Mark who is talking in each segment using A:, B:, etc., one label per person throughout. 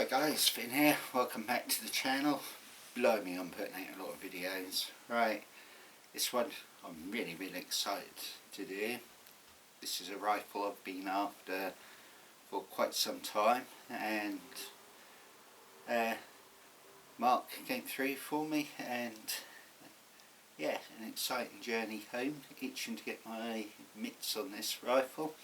A: guys, Finn here, welcome back to the channel. Blimey, I'm putting out a lot of videos. Right, this one I'm really excited to do. This is a rifle I've been after for quite some time, and Mark came through for me, and yeah, an exciting journey home, itching to get my mitts on this rifle.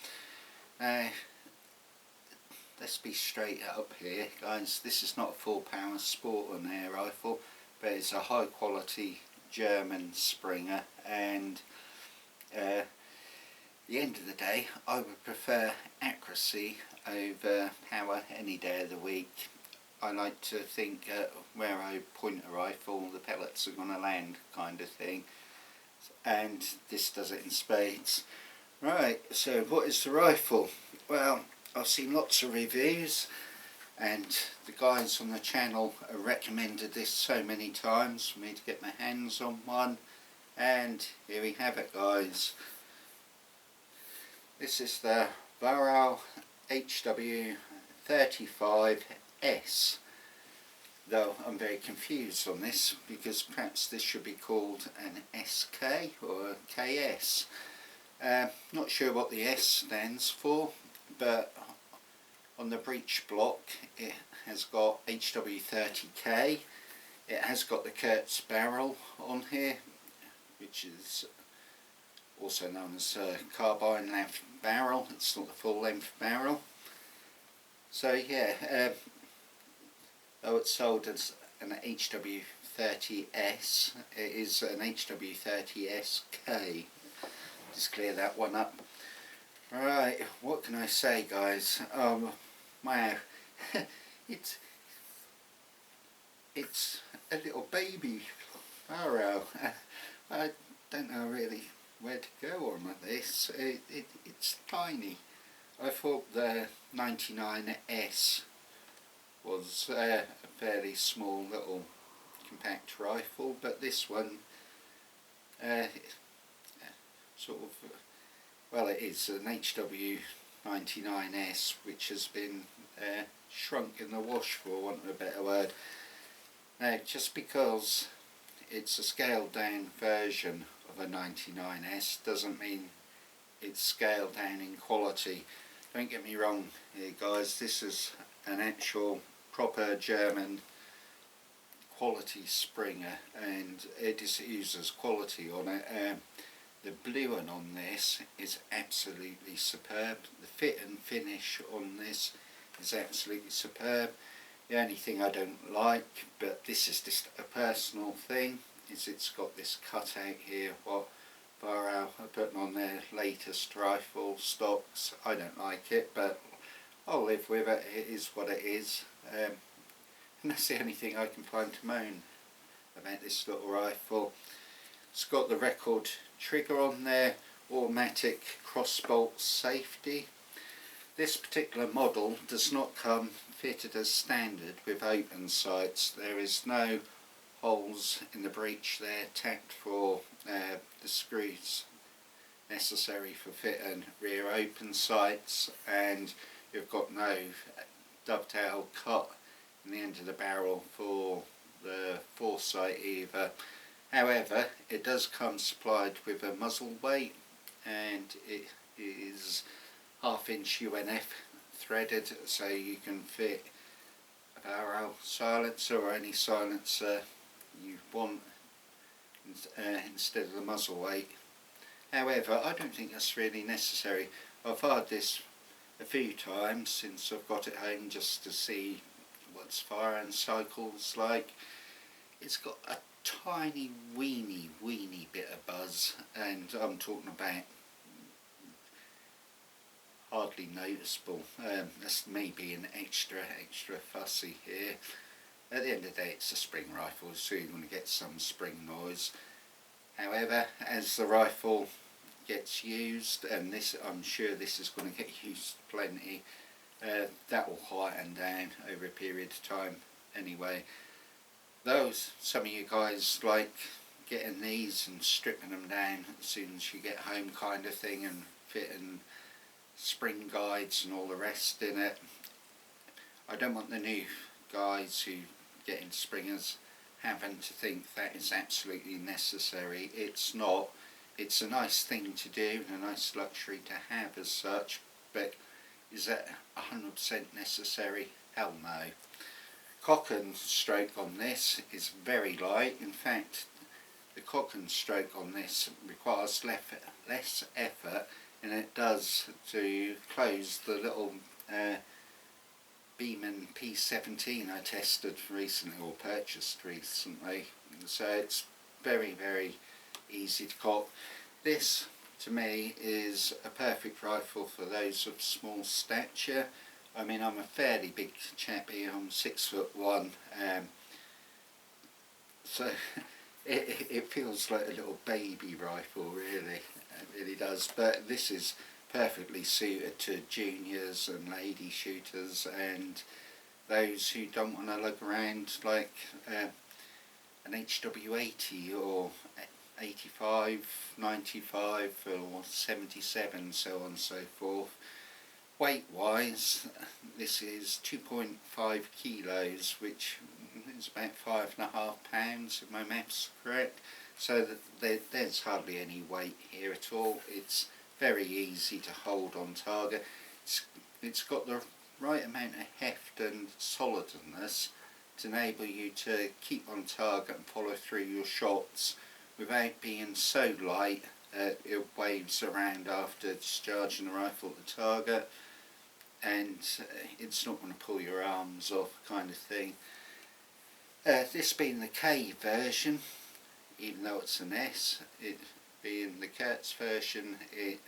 A: Let's be straight up here, guys. This is not a full power sport on air rifle, but it's a high quality German Springer, and at the end of the day I would prefer accuracy over power any day of the week. I like to think where I point a rifle the pellets are going to land, kind of thing, and this does it in spades. Right, so what is the rifle? Well, I've seen lots of reviews, and the guys on the channel have recommended this so many times for me to get my hands on one, and here we have it, guys. This is the Varau HW35S, though I'm very confused on this because perhaps this should be called an SK or a KS. Not sure what the S stands for, but on the breech block it has got HW30K. It has got the Kurtz barrel on here, which is also known as a carbine length barrel. It's not the full length barrel. So yeah, though it's sold as an HW30S, it is an HW30SK. Just clear that one up. Right, what can I say, guys? Wow, it's a little baby Varau. I don't know really where to go on with this. It's tiny. I thought the 99S was a fairly small little compact rifle, but this one sort of, well, it is an HW99S, which has been shrunk in the wash, for want of a better word. Now, just because it's a scaled down version of a 99S doesn't mean it's scaled down in quality. Don't get me wrong here, guys, this is an actual proper German Quality Springer, and it uses quality on it. The blue one on this is absolutely superb. The fit and finish on this is absolutely superb. The only thing I don't like, but this is just a personal thing, is it's got this cutout here, what Varau are putting on their latest rifle stocks. I don't like it, but I'll live with it. It is what it is. And that's the only thing I can find to moan about this little rifle. It's got the record trigger on there, automatic crossbolt safety. This particular model does not come fitted as standard with open sights. There is no holes in the breech there tacked for the screws necessary for fitting rear open sights, and you've got no dovetail cut in the end of the barrel for the foresight either. However, it does come supplied with a muzzle weight, and it is 1/2 inch UNF threaded, so you can fit a Varau silencer or any silencer you want instead of the muzzle weight. However, I don't think that's really necessary. I've fired this a few times since I've got it home just to see what's firing cycles like. It's got a tiny weeny bit of buzz, and I'm talking about hardly noticeable. That's me being extra fussy here. At the end of the day, it's a spring rifle, so you're going to get some spring noise. However, as the rifle gets used, and this, I'm sure this is going to get used plenty, that will quieten down over a period of time anyway. Those, some of you guys like getting these and stripping them down as soon as you get home, kind of thing, and fitting spring guides and all the rest in it. I don't want the new guys who get into Springers having to think that is absolutely necessary. It's not. It's a nice thing to do and a nice luxury to have as such, but is that 100% necessary? Hell no. Cock and stroke on this is very light. In fact, the cock and stroke on this requires less effort than it does to close the little Beeman P17 I tested recently, or purchased recently. So it's very easy to cock. This to me is a perfect rifle for those of small stature. I mean, I'm a fairly big chappy, I'm 6'1", so it feels like a little baby rifle, really. It really does. But this is perfectly suited to juniors and lady shooters and those who don't want to lug around like an HW80 or 85, 95 or 77, so on and so forth. Weight wise, this is 2.5 kilos, which is about 5.5 pounds if my maths are correct. So that there's hardly any weight here at all. It's very easy to hold on target. It's got the right amount of heft and solidness to enable you to keep on target and follow through your shots without being so light it waves around after discharging the rifle at the target, and it's not going to pull your arms off, kind of thing. This being the K version, even though it's an S, it being the Kurtz version, it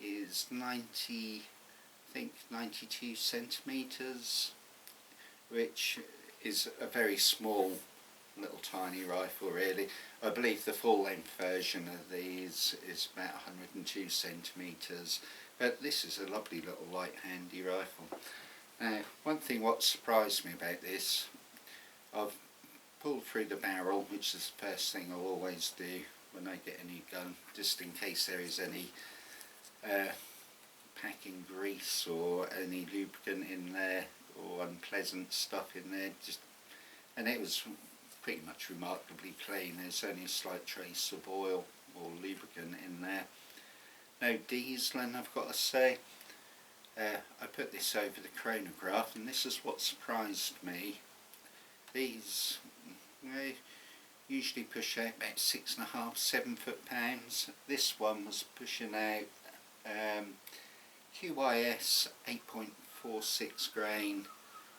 A: is 92 centimetres, which is a very small little tiny rifle, really. I believe the full length version of these is about 102 centimetres, but this is a lovely little light handy rifle. Now, one thing what surprised me about this, I've pulled through the barrel, which is the first thing I'll always do when I get a new gun, just in case there is any packing grease or any lubricant in there or unpleasant stuff in there, and it was pretty much remarkably clean. There's only a slight trace of oil or lubricant in there. No dieseling, I've got to say. I put this over the chronograph, and this is what surprised me. These usually push out about 6.5, 7 foot-pounds. This one was pushing out QYS 8.46 grain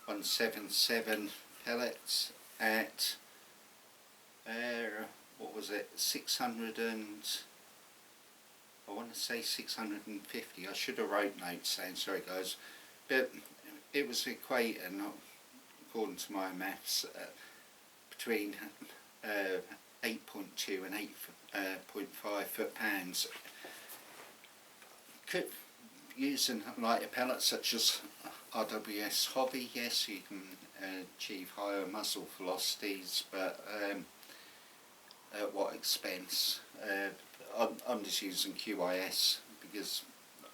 A: on 7.7 pellets at what was it, 600 and I want to say 650. I should have wrote notes saying, sorry guys, but it was equating, according to my maths, between 8.2 and 8.5 foot-pounds. Using lighter pellets such as RWS Hobby, yes, you can achieve higher muzzle velocities, but at what expense? I'm just using QIS because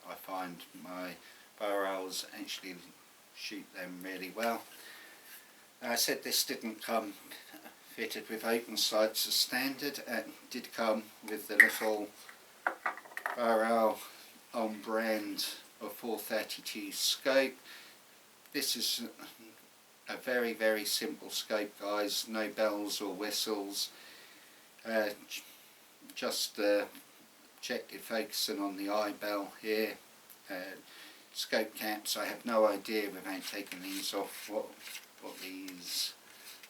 A: I find my barrels actually shoot them really well. I said this didn't come fitted with open sights as standard. It did come with the little barrel on brand of 432 scope. This is a very simple scope, guys, no bells or whistles, just objective focusing on the eye bell here. Scope caps, I have no idea without taking these off what these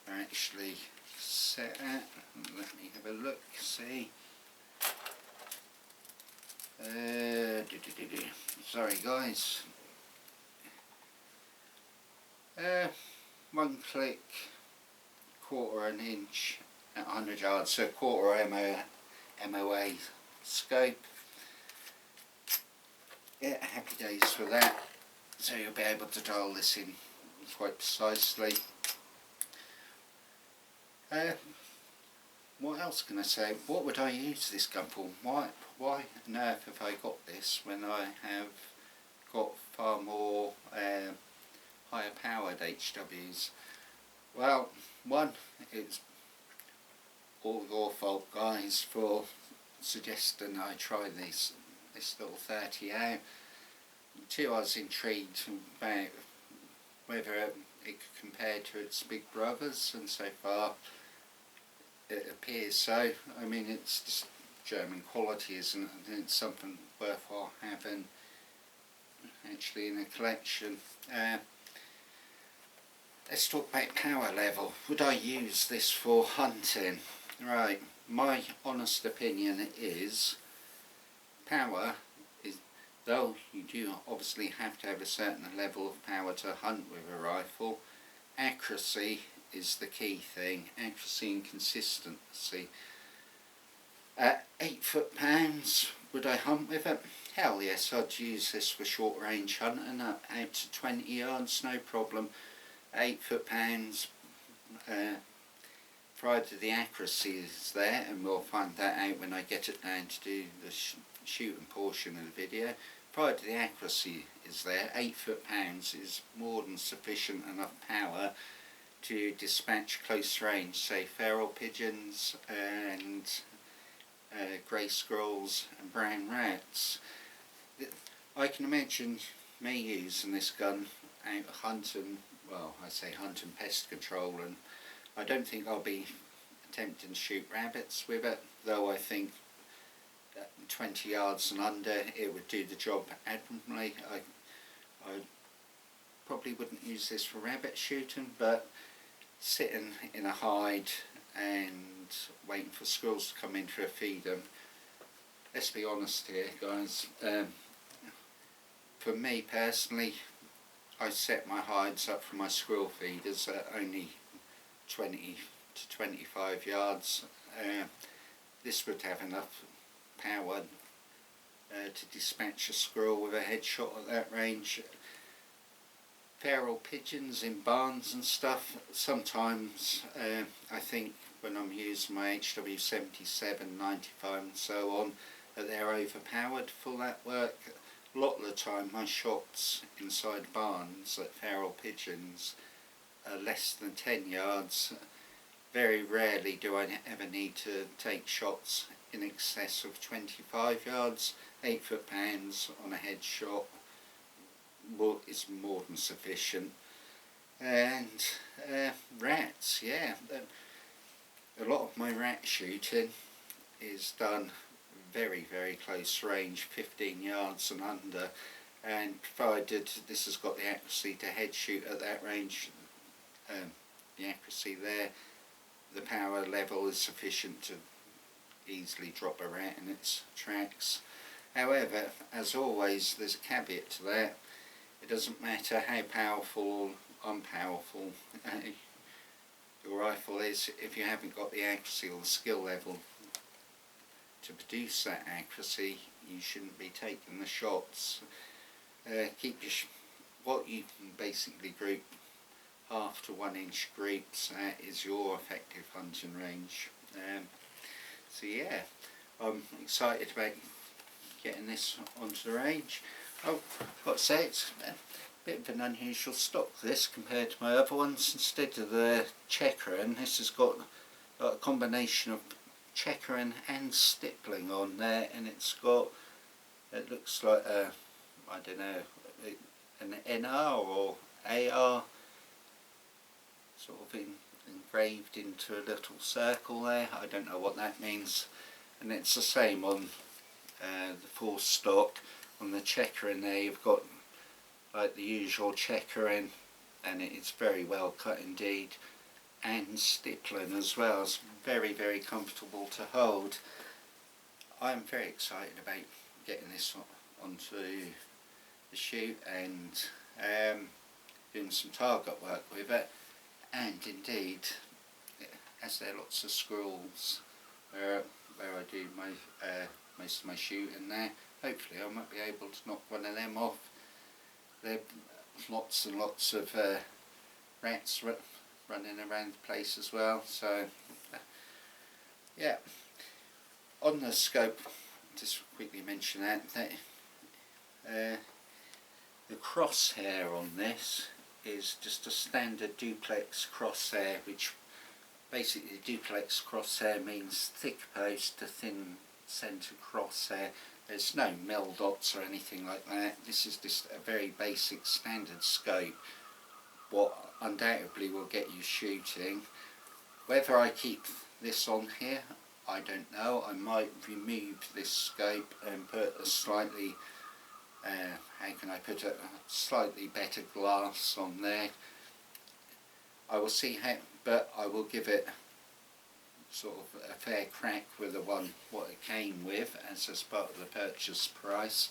A: are actually set at. Let me have a look, see. Sorry guys. 1 click, 1/4 inch at 100 yards, so 1/4 MOA scope. Yeah, happy days for that. So you'll be able to dial this in quite precisely. What else can I say? What would I use this gun for? Why on earth have I got this when I have got far more higher powered HWs? Well, one, it's all your fault, guys, for suggesting I try this little 30 out. Two, I was intrigued about whether it could compare to its big brothers, and so far it appears so. I mean, it's just German quality, isn't it? And it's something worthwhile having actually in a collection. Let's talk about power level. Would I use this for hunting? Right, my honest opinion is power is, though you do obviously have to have a certain level of power to hunt with a rifle, accuracy is the key thing. Accuracy and consistency. At 8 foot-pounds, would I hunt with it? Hell yes, I'd use this for short range hunting out to 20 yards, no problem. 8 foot-pounds, provided the accuracy is there, and we'll find that out when I get it down to do the shooting portion of the video. Provided the accuracy is there, 8 foot-pounds is more than sufficient enough power to dispatch close range, say feral pigeons and grey squirrels and brown rats. I can imagine me using this gun out hunting, well, I say hunting pest control, and I don't think I'll be attempting to shoot rabbits with it, though I think at 20 yards and under it would do the job admirably. I probably wouldn't use this for rabbit shooting, but sitting in a hide and waiting for squirrels to come in to feed them, let's be honest here, guys, for me personally, I set my hides up for my squirrel feeders at only 20 to 25 yards. This would have enough power to dispatch a squirrel with a headshot at that range. Feral pigeons in barns and stuff, sometimes I think when I'm using my HW77, 95 and so on, that they're overpowered for that work. A lot of the time my shots inside barns at feral pigeons are less than 10 yards. Very rarely do I ever need to take shots in excess of 25 yards. 8 foot-pounds on a headshot is more than sufficient. And rats, yeah, a lot of my rat shooting is done very close range, 15 yards and under, and provided this has got the accuracy to head shoot at that range, the accuracy there, the power level is sufficient to easily drop a rat in its tracks. However, as always, there's a caveat to that. It doesn't matter how powerful or unpowerful your rifle is, if you haven't got the accuracy or the skill level to produce that accuracy, you shouldn't be taking the shots. Keep what you can basically group half to 1 inch groups is your effective hunting range. So yeah, I'm excited about getting this onto the range. Oh, got to say, it's a bit of an unusual stock this compared to my other ones. Instead of the checkering, this has got a combination of checkering and stippling on there, and it's got, it looks like a, I don't know, an NR or AR sort of engraved into a little circle there. I don't know what that means. And it's the same on the full stock. On the checkering there you've got like the usual checkering, and it's very well cut indeed, and stippling as well. It's very comfortable to hold. I'm very excited about getting this onto the shoot and doing some target work with it. And indeed, as there are lots of squirrels where I do my most of my shooting there, hopefully I might be able to knock one of them off. There are lots and lots of rats running around the place as well, so yeah. On the scope, just quickly mention that the crosshair on this is just a standard duplex crosshair, which basically duplex crosshair means thick post to thin centre crosshair. There's no mil dots or anything like that. This is just a very basic standard scope, what undoubtedly will get you shooting. Whether I keep this on here, I don't know. I might remove this scope and put a slightly, how can I put it, a slightly better glass on there. I will see how, but I will give it sort of a fair crack with the one what it came with as part of the purchase price,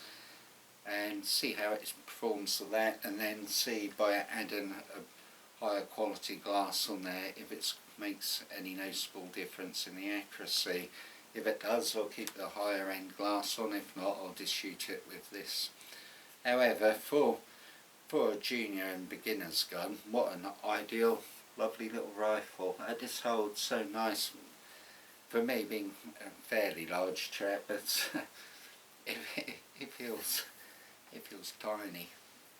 A: and see how it performs to that, and then see by adding a higher quality glass on there if it makes any noticeable difference in the accuracy. If it does, I'll keep the higher end glass on. If not, I'll just shoot it with this. However, for a junior and beginner's gun, what an ideal, lovely little rifle. It just holds so nice. For me, being a fairly large chap, but it feels tiny.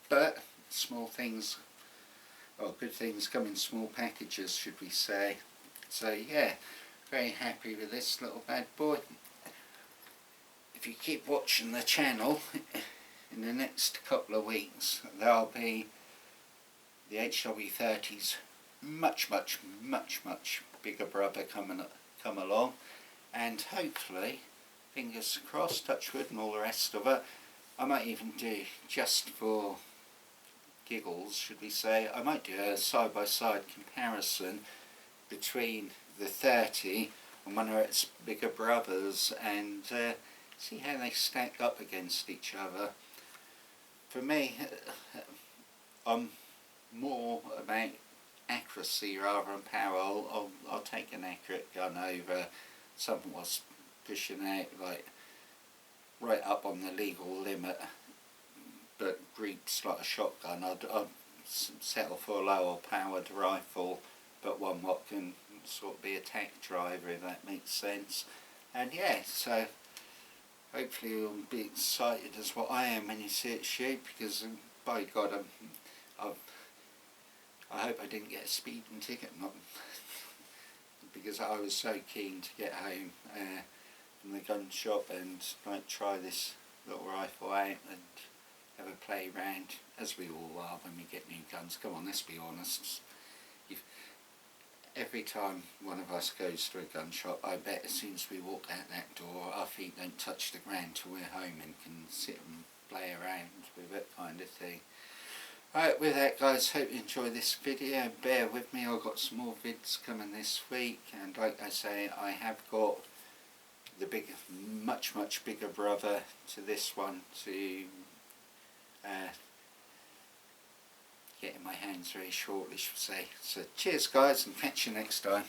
A: But small things, or good things, come in small packages, should we say. So yeah, very happy with this little bad boy. If you keep watching the channel, in the next couple of weeks there'll be the HW30's much bigger brother come along, and hopefully, fingers crossed, touch wood and all the rest of it, I might even do, just for giggles should we say, I might do a side-by-side comparison between the 30 and one of its bigger brothers, and see how they stack up against each other. For me, I'm more about accuracy rather than power. I'll take an accurate gun over something was pushing out like right up on the legal limit but creeps like a shotgun. I'd settle for a lower powered rifle, but one what can sort of be a tack driver, if that makes sense. And yeah, so hopefully you'll be excited as what I am when you see it shoot, because by God, I hope I didn't get a speeding ticket, not because I was so keen to get home from the gun shop and like try this little rifle out and have a play round, as we all are when we get new guns. Come on, let's be honest. Every time one of us goes to a gun shop, I bet as soon as we walk out that door, our feet don't touch the ground till we're home and can sit and play around with it, kind of thing. Alright, with that guys, hope you enjoy this video. Bear with me, I've got some more vids coming this week, and like I say, I have got the big, much bigger brother to this one to get in my hands very shortly, should we say. So cheers guys, and catch you next time.